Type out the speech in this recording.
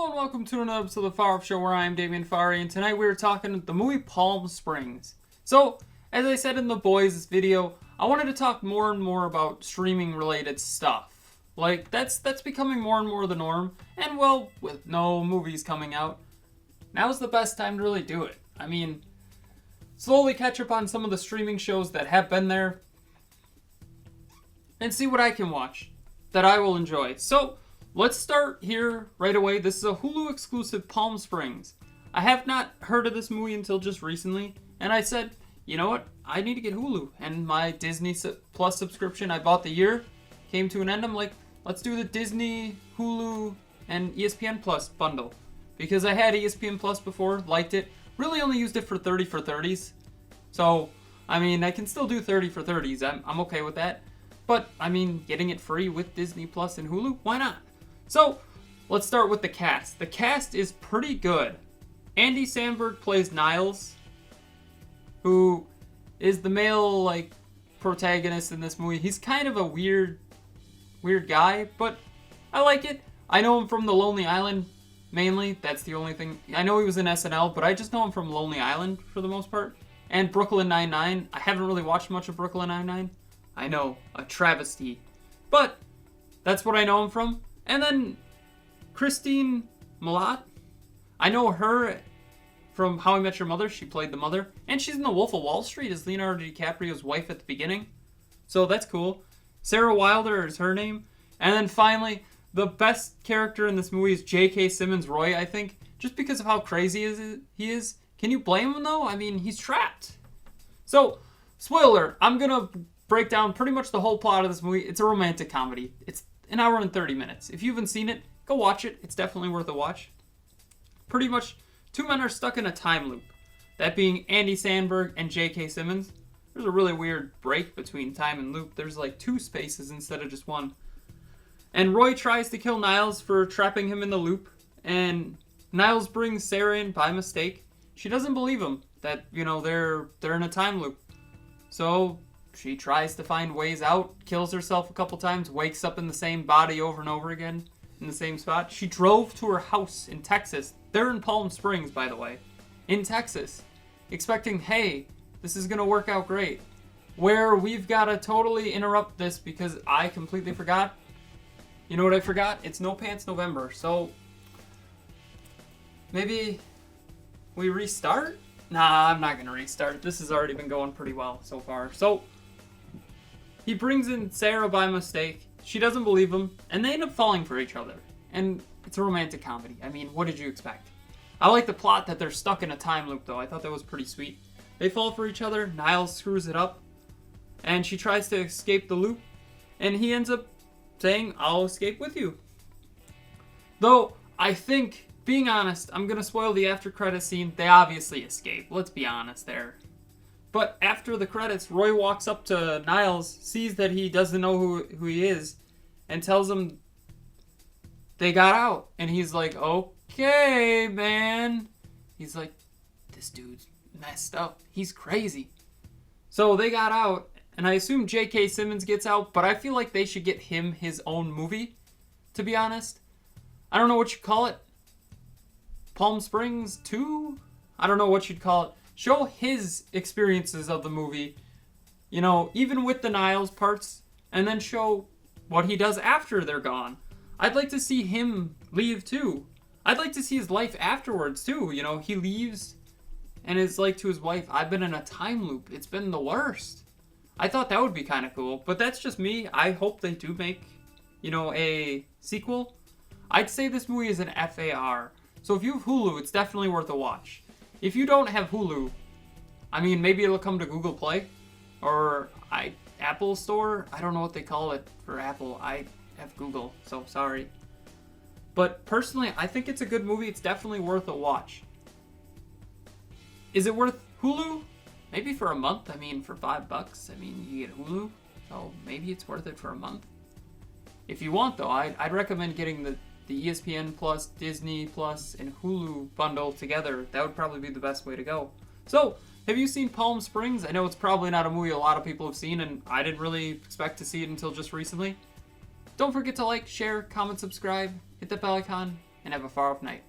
Hello and welcome to another episode of the Farr Show, where I am Damian Farr, and tonight we are talking the movie Palm Springs. So, as I said in the boys video, I wanted to talk more and more about streaming related stuff. Like, that's becoming more and more the norm, and well, with no movies coming out, now's the best time to really do it. I mean, slowly catch up on some of the streaming shows that have been there, and see what I can watch that I will enjoy. So, let's start here right away. This is a Hulu exclusive, Palm Springs. I have not heard of this movie until just recently, and I said, you know what, I need to get Hulu. And my Disney Plus subscription I bought the year came to an end. I'm like, let's do the Disney, Hulu, and ESPN Plus bundle. Because I had ESPN Plus before, liked it, really only used it for 30 for 30s. So, I mean, I can still do 30 for 30s, I'm okay with that. But, I mean, getting it free with Disney Plus and Hulu, why not? So, let's start with the cast. The cast is pretty good. Andy Samberg plays Niles, who is the male, protagonist in this movie. He's kind of a weird guy, but I like it. I know him from The Lonely Island, mainly. That's the only thing. I know he was in SNL, but I just know him from Lonely Island, for the most part. And Brooklyn Nine-Nine. I haven't really watched much of Brooklyn Nine-Nine. I know, a travesty. But, that's what I know him from. And then, Christine Millot. I know her from How I Met Your Mother. She played the mother. And she's in The Wolf of Wall Street as Leonardo DiCaprio's wife at the beginning. So that's cool. Sarah Wilder is her name. And then finally, the best character in this movie is J.K. Simmons Roy, I think. Just because of how crazy he is. Can you blame him, though? I mean, he's trapped. So, spoiler, I'm going to break down pretty much the whole plot of this movie. It's a romantic comedy. It's an hour and 30 minutes. If you haven't seen it, go watch it. It's definitely worth a watch. Pretty much, two men are stuck in a time loop. That being Andy Samberg and J.K. Simmons. There's a really weird break between time and loop. There's like two spaces instead of just one. And Roy tries to kill Niles for trapping him in the loop. And Niles brings Sarah in by mistake. She doesn't believe him that, they're in a time loop. So she tries to find ways out, kills herself a couple times, wakes up in the same body over and over again, in the same spot. She drove to her house in Texas. They're in Palm Springs, by the way. In Texas. Expecting, hey, this is going to work out great. Where we've got to totally interrupt this because I completely forgot. You know what I forgot? It's No Pants November. So, maybe we restart? Nah, I'm not going to restart. This has already been going pretty well so far. So, he brings in Sarah by mistake. She doesn't believe him, and they end up falling for each other. And it's a romantic comedy. I mean, what did you expect? I like the plot that they're stuck in a time loop, though. I thought that was pretty sweet. They fall for each other. Niles screws it up, and she tries to escape the loop, and he ends up saying, I'll escape with you. Though, I think, being honest, I'm going to spoil the after credits scene. They obviously escape. Let's be honest there. But after the credits, Roy walks up to Niles, sees that he doesn't know who he is, and tells him they got out. And he's like, okay, man. He's like, this dude's messed up. He's crazy. So they got out, and I assume J.K. Simmons gets out, but I feel like they should get him his own movie, to be honest. I don't know what you call it. Palm Springs 2? I don't know what you'd call it. Show his experiences of the movie, even with the Niles parts, and then show what he does after they're gone. I'd like to see him leave too. I'd like to see his life afterwards too. He leaves and is like to his wife, I've been in a time loop. It's been the worst. I thought that would be kind of cool, but that's just me. I hope they do make, a sequel. I'd say this movie is an FAR. So if you have Hulu, it's definitely worth a watch. If you don't have Hulu, I mean, maybe it'll come to Google Play or Apple Store. I don't know what they call it for Apple. I have Google, so sorry. But personally, I think it's a good movie. It's definitely worth a watch. Is it worth Hulu? Maybe for a month. I mean, for $5. I mean, you get Hulu, so maybe it's worth it for a month. If you want, though, I'd recommend getting the ESPN Plus, Disney Plus, and Hulu bundle together. That would probably be the best way to go. So, have you seen Palm Springs? I know it's probably not a movie a lot of people have seen, and I didn't really expect to see it until just recently. Don't forget to like, share, comment, subscribe, hit that bell icon, and have a far off night.